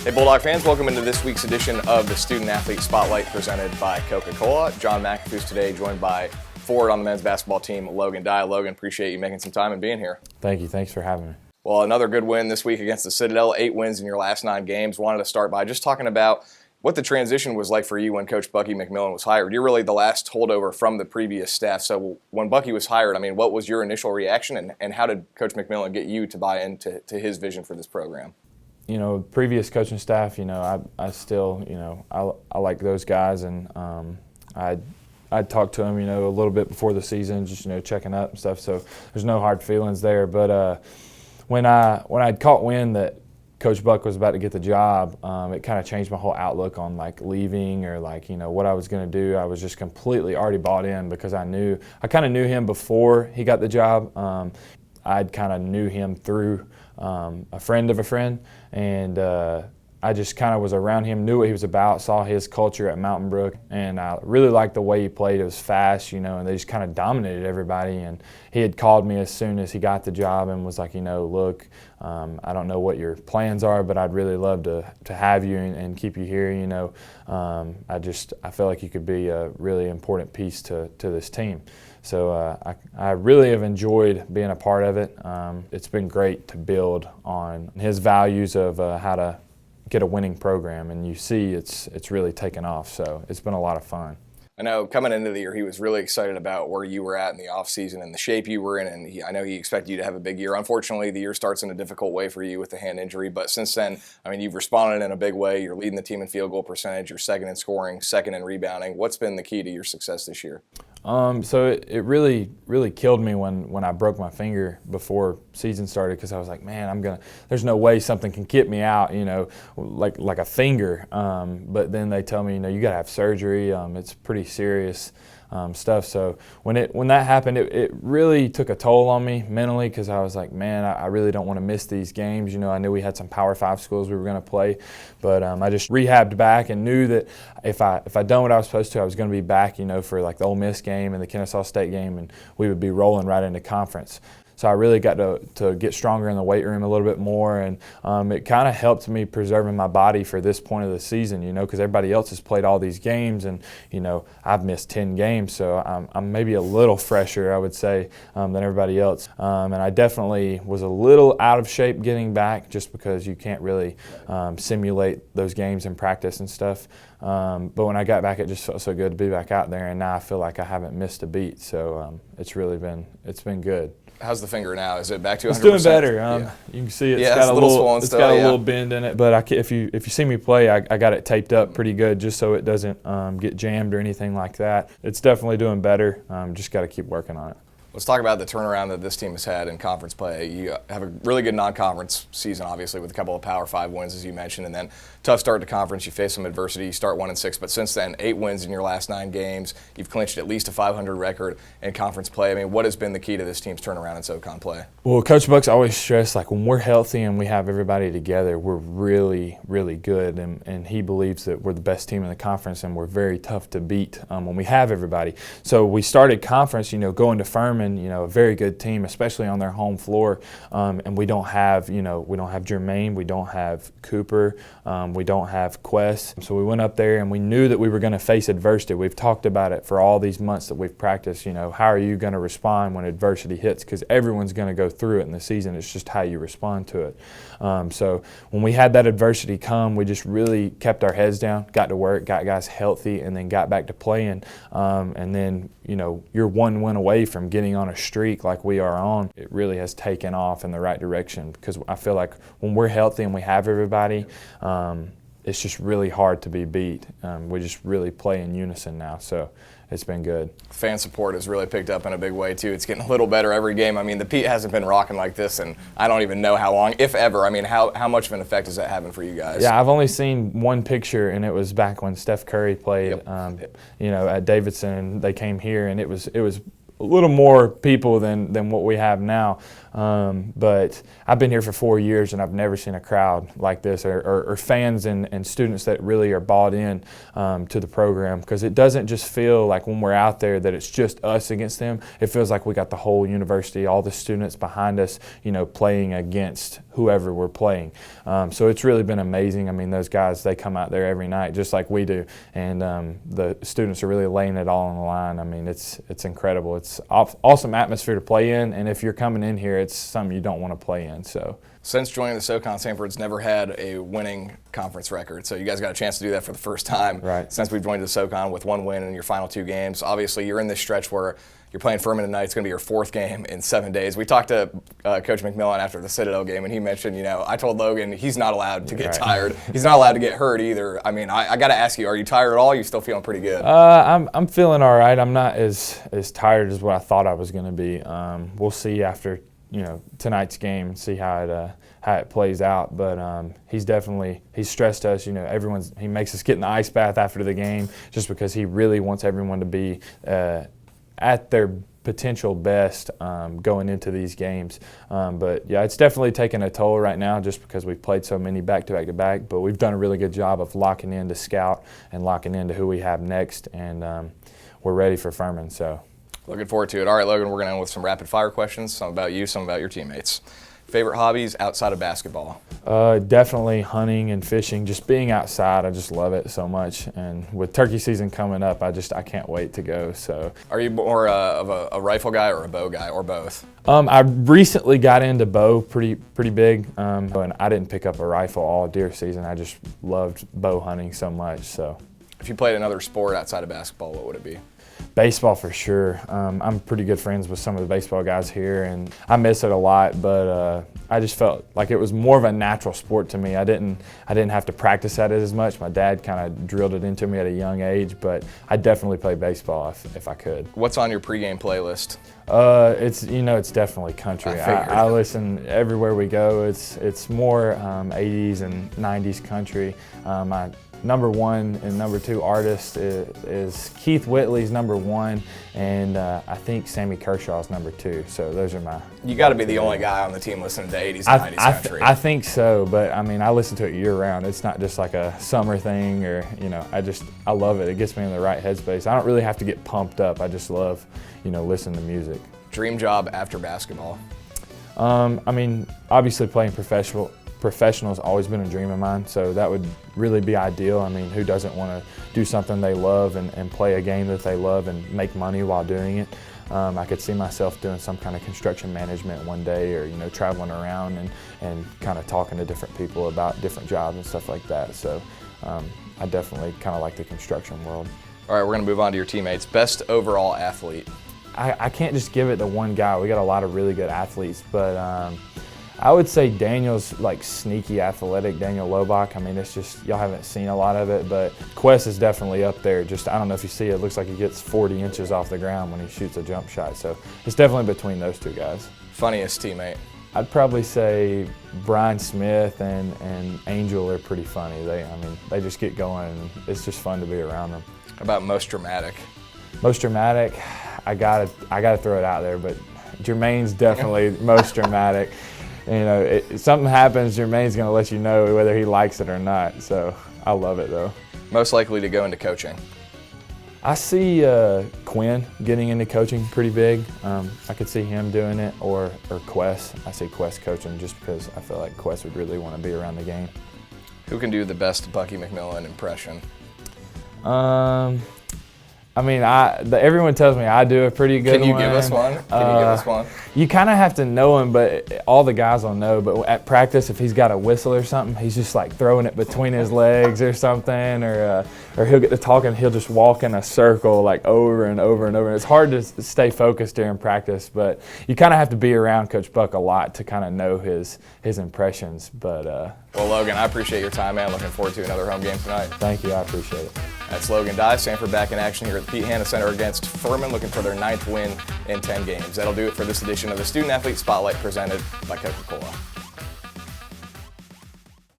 Hey Bulldog fans, welcome into this week's edition of the Student Athlete Spotlight presented by Coca-Cola. John McAfee's today, joined by forward on the men's basketball team, Logan Dye. Logan, appreciate you making some time and being here. Thank you. Thanks for having me. Well, another good win this week against the Citadel, 8 wins in your last 9 games. Wanted to start by just talking about what the transition was like for you when Coach Bucky McMillan was hired. You're really the last holdover from the previous staff. So when Bucky was hired, what was your initial reaction and how did Coach McMillan get you to buy into his vision for this program? Previous coaching staff, I still, I like those guys, and I'd talked to them, a little bit before the season, just, checking up and stuff. So there's no hard feelings there. But when I'd caught wind that Coach Buck was about to get the job, it kind of changed my whole outlook on leaving or what I was going to do. I was just completely already bought in because I kind of knew him before he got the job. I'd kind of knew him through a friend of a friend, and I just kind of was around him, knew what he was about, saw his culture at Mountain Brook, and I really liked the way he played. It was fast, and they just kind of dominated everybody. And he had called me as soon as he got the job and was like, look, I don't know what your plans are, but I'd really love to have you and keep you here. I feel like you could be a really important piece to this team. So I really have enjoyed being a part of it. It's been great to build on his values of how to get a winning program, and you see it's really taken off. So it's been a lot of fun. I know coming into the year, he was really excited about where you were at in the offseason and the shape you were in, and I know he expected you to have a big year. Unfortunately, the year starts in a difficult way for you with the hand injury, but since then, you've responded in a big way. You're leading the team in field goal percentage. You're second in scoring, second in rebounding. What's been the key to your success this year? So it really killed me when I broke my finger before season started, because I was like, man, there's no way something can get me out, like a finger. But then they tell me, you got to have surgery. It's pretty serious stuff. So when that happened, it really took a toll on me mentally, because I was like, man, I really don't want to miss these games. I knew we had some Power 5 schools we were going to play, but I just rehabbed back and knew that if I done what I was supposed to, I was going to be back, for the Ole Miss game and the Kennesaw State game, and we would be rolling right into conference. So I really got to get stronger in the weight room a little bit more, and it kind of helped me preserving my body for this point of the season, because everybody else has played all these games, and I've missed 10 games, so I'm maybe a little fresher, I would say, than everybody else. And I definitely was a little out of shape getting back, just because you can't really simulate those games in practice and stuff. But when I got back, it just felt so good to be back out there, and now I feel like I haven't missed a beat. So it's been good. How's the finger now? Is it back to 100%? It's doing better. You can see it's got a little bend in it. But if you see me play, I got it taped up pretty good, just so it doesn't get jammed or anything like that. It's definitely doing better. Just got to keep working on it. Let's talk about the turnaround that this team has had in conference play. You have a really good non-conference season, obviously, with a couple of Power 5 wins, as you mentioned, and then tough start to conference. You face some adversity. You start 1-6, but since then, 8 wins in your last 9 games. You've clinched at least a 500 record in conference play. What has been the key to this team's turnaround in SoCon play? Well, Coach Buck's always stressed, when we're healthy and we have everybody together, we're really, really good, and he believes that we're the best team in the conference, and we're very tough to beat when we have everybody. So we started conference, going to Furman, a very good team, especially on their home floor, and we don't have Jermaine, we don't have Cooper, we don't have Quest. So we went up there and we knew that we were going to face adversity. We've talked about it for all these months that we've practiced. How are you going to respond when adversity hits? Because everyone's going to go through it in the season. It's just how you respond to it. So when we had that adversity come, we just really kept our heads down, got to work, got guys healthy, and then got back to playing. And then you're one win away from getting on a streak like we are on. It really has taken off in the right direction, because I feel like when we're healthy and we have everybody, it's just really hard to be beat. We just really play in unison now, so it's been good. Fan support has really picked up in a big way, too. It's getting a little better every game. The Pete hasn't been rocking like this, and I don't even know how long, if ever. How much of an effect is that having for you guys? Yeah, I've only seen one picture, and it was back when Steph Curry played, at Davidson, and they came here, and it was little more people than what we have now. But I've been here for 4 years and I've never seen a crowd like this, or fans and students that really are bought in to the program, because it doesn't just feel like when we're out there that it's just us against them. It feels like we got the whole university, all the students behind us, playing against whoever we're playing. So it's really been amazing. I mean, those guys, they come out there every night just like we do, and the students are really laying it all on the line. I mean, it's incredible. It's awesome atmosphere to play in, and if you're coming in here, it's something you don't want to play in. So since joining the SoCon, Samford's never had a winning conference record, so you guys got a chance to do that for the first time since we've joined the SoCon, with 1 win in your final 2 games. Obviously, you're in this stretch where you're playing Furman tonight. It's going to be your 4th game in 7 days. We talked to Coach McMillan after the Citadel game, and he mentioned, I told Logan he's not allowed to get tired. He's not allowed to get hurt either. I mean, I got to ask you, are you tired at all? Are you still feeling pretty good? I'm feeling all right. I'm not as tired as what I thought I was going to be. We'll see after tonight's game and see how it plays out. But he's stressed us. He makes us get in the ice bath after the game just because he really wants everyone to be at their potential best going into these games. But yeah, it's definitely taking a toll right now just because we've played so many back-to-back-to-back, but we've done a really good job of locking in to scout and locking into who we have next, and we're ready for Furman. So looking forward to it. All right, Logan, we're going to end with some rapid-fire questions, some about you, some about your teammates. Favorite hobbies outside of basketball? Definitely hunting and fishing. Just being outside, I just love it so much. And with turkey season coming up, I can't wait to go. So, are you more of a rifle guy or a bow guy, or both? I recently got into bow pretty big, and I didn't pick up a rifle all deer season. I just loved bow hunting so much. So, if you played another sport outside of basketball, what would it be? Baseball for sure. I'm pretty good friends with some of the baseball guys here, and I miss it a lot, but I just felt like it was more of a natural sport to me. I didn't have to practice at it as much. My dad kind of drilled it into me at a young age, but I definitely play baseball if I could. What's on your pregame playlist? It's definitely country. I listen everywhere we go. It's more 80s and 90s country. My number 1 and number 2 artist is Keith Whitley's number 1, and I think Sammy Kershaw's number 2. So those are my. You got to be the only guy on the team listening to 80s and 90s country. I think so, but I mean, I listen to it year round. It's not just like a summer thing, or I love it. It gets me in the right headspace. I don't really have to get pumped up. I just love listening to music. Dream job after basketball? I mean, obviously playing professional has always been a dream of mine, so that would really be ideal. I mean, who doesn't want to do something they love and play a game that they love and make money while doing it? I could see myself doing some kind of construction management one day, or traveling around and kind of talking to different people about different jobs and stuff like that. So I definitely kind of like the construction world. All right, we're going to move on to your teammates. Best overall athlete? I can't just give it to one guy. We got a lot of really good athletes, but I would say Daniel's like sneaky athletic, Daniel Lobach. I mean, it's just, y'all haven't seen a lot of it, but Quest is definitely up there. Just, I don't know if you see it, looks like he gets 40 inches off the ground when he shoots a jump shot. So it's definitely between those 2 guys. Funniest teammate? I'd probably say Brian Smith and Angel are pretty funny. They just get going, and it's just fun to be around them. How about most dramatic? Most dramatic, I gotta throw it out there, but Jermaine's definitely most dramatic. If something happens, Jermaine's going to let you know whether he likes it or not. So I love it, though. Most likely to go into coaching? I see Quinn getting into coaching pretty big. I could see him doing it, or Quest. I see Quest coaching just because I feel like Quest would really want to be around the game. Who can do the best Bucky McMillan impression? I mean, everyone tells me I do a pretty good one. Can you give us one? You kind of have to know him, but all the guys will know. But at practice, if he's got a whistle or something, he's just like throwing it between his legs or something, or he'll get to talking, he'll just walk in a circle like over and over and over. And it's hard to stay focused during practice, but you kind of have to be around Coach Buck a lot to kind of know his impressions. But well, Logan, I appreciate your time, man. Looking forward to another home game tonight. Thank you, I appreciate it. That's Logan Dye. Samford back in action here at the Pete Hanna Center against Furman, looking for their 9th win in 10 games. That'll do it for this edition of the Student Athlete Spotlight presented by Coca-Cola.